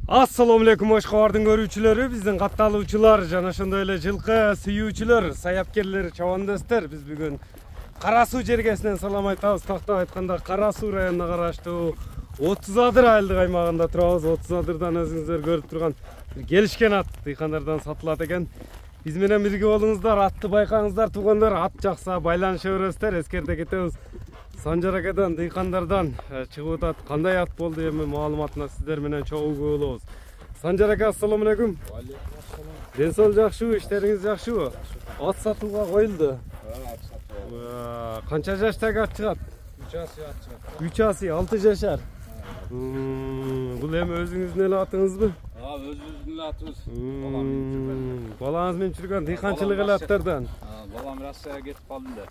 Assalamu alaikum Oşqabardын көрүүчүлөрү, биздин катталуучулар жана ошондой эле жылкы сүйүүчүлөр, саяккерлер, чабандостор. Биз бүгүн Кара Суу жергесинен салам айтабыз. Тактап айтканда Кара Суу районуна караштуу 30 адыр айылдык аймагында турабыз. 30 адырдан өзүңүздөр көрүп турган келишкен ат дыйкандардан сатылат экен. Биз менен бирге болуңуздар, атты байкаңыздар, туугандар. Ат жакса байланыша бересиздер. Эскерте кетебиз. Санжар акадан, дыйкандардан чыгып атат. Кандай ат болду эми маалыматына сиздер менен чогуу болобуз. Санжар ака, ассаламу алейкум. Ден соолук жакшыбы, иштериңиз жакшыбы? Ат сатууга коюлду. Канча жаштагы ат чыгат? 3 асы ат чыгат. 3 асы, 6 жашар. Бул эми өзүңүздүн эле атыңызбы? Өзүбүздүн эле атыбыз. Балаңыз менен жүргөн дыйканчылык эле аттардан. Балам Россияга кетип калды да.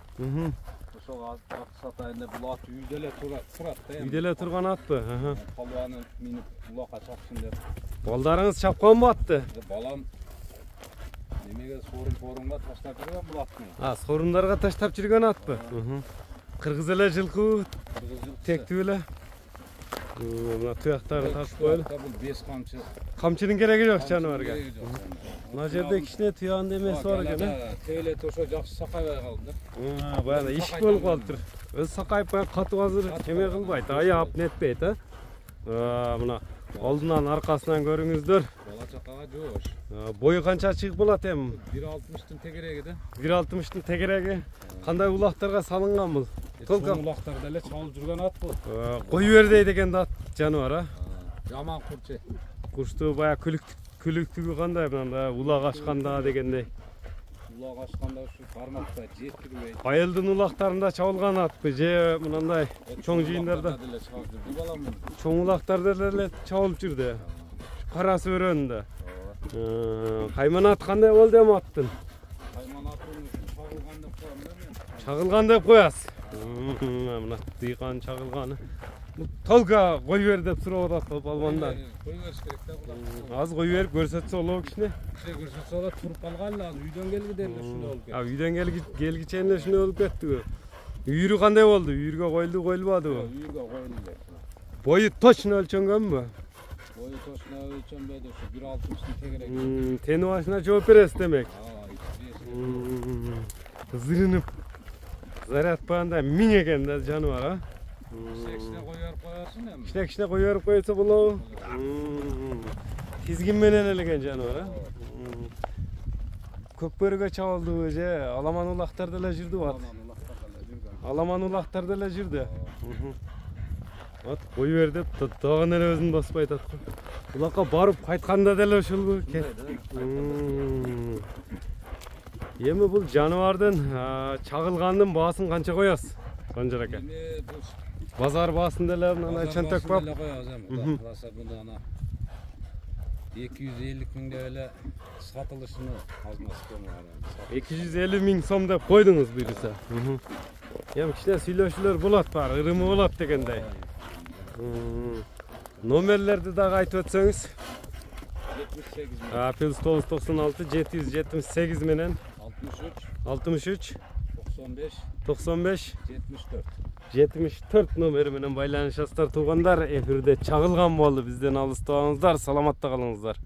Ошол ат сатайын деп бул ат үйдө эле турат да. Үйдө эле турган атпы? Палуаны минип булакка чапсын деп. Балдарыңыз чапканбы атты? Балам немеге сорунга таштап жүргөн бул атты. Сорундарга таштап жүргөн атпы? Кыргыз эле жылкыбы? Тектүү эле? Мына туяктарды тартып коелу. Бул 5 камчы. Камчынын кереги жок жаныбарга. Мына жерде кичине туяган эмеси бар экен, Тейлет ошо жакшы сакайбай калды да. Баягы ишик болуп калыптыр. Өзү сакайып катып азыр эме кылбайт, аяп нетпейт, Мына алдынан аркасынан көрүңүздөр. Бала чакага жоош. Бою канча чыгып болот эми? 1.60'тын тегереги да. 1.60'тын тегереги. Кандай улактарга салынган бул? Толка улактарда эле чалып жүргөн ат бул. Кою бердей деген ат жаныбар, Жаман курчу. Курчтуу баягы күлүктүгү кандай мында улак ачканда дегендей. Улак ачканда ушу бармакта жеткирбейт. Айылдын улактарында чабылган атпы же мындай чоң жыйындарда? Чоң улактарда эле чабылып жүрдү. Кара Суу өрөөнүндө. Кайман ат кандай болду эми аттын? Кайман атын чагылган деп коем да мен. Чагылган деп коясыз. Мына дыйкан чагылганы. Толка кой бер деп сурап атат балбандан. Кой бериш керек да булар. Аз кой берип көрсөтсө болобу кичине? Көрсөтсө болот, туруп калган эле, үйдөн келгенде эле ушундай болуп кетти. Үйдөн келгиче эле ушундай болуп кеттиби? Үйүрү кандай болду? Үйүргө коюлду, коюлбадыбы? Үйүргө коюлду. Бою точно өлчөнгөнбү? Бою точно өлчөнбөдү, ушу 1.60'тын тегереги. Тени башына жооп бересиз демек. Зырынып зарядпаганда миң экен да жаныбар, Кичине кой берип коесуң эми. Кичине кой берип койсо болобу? Тизгин менен эле экен жаныбар, Көкбөрүгө чабылдыбы же аламан улактарда эле жүрдүбү ат? Аламан улактарда эле жүрдү. Ат кой бер деп дагы эле өзүн баспай атат. Улакка барып кайтканда деле ошолбу? Эми бул жаныбардын чагылгандын баасын канча коясыз? Санжар ака. Базар баасында эле мындай чөнтөк бап. Каласа мында ана 250 миң деп эле сатылышын азмасы көмөр. 250 миң сом деп койдуңуз буюрса. Эми кичине сүйлөшүүлөр болот бар, ырымы болот дегендей. Номерлерди дагы айтып өтсөңүз. 78 +996 778 менен 63 95 74 номери менен байланышасыздар туугандар. Эфирде чагылган болду. Бизден алыстабаңыздар, саламатта калыңыздар.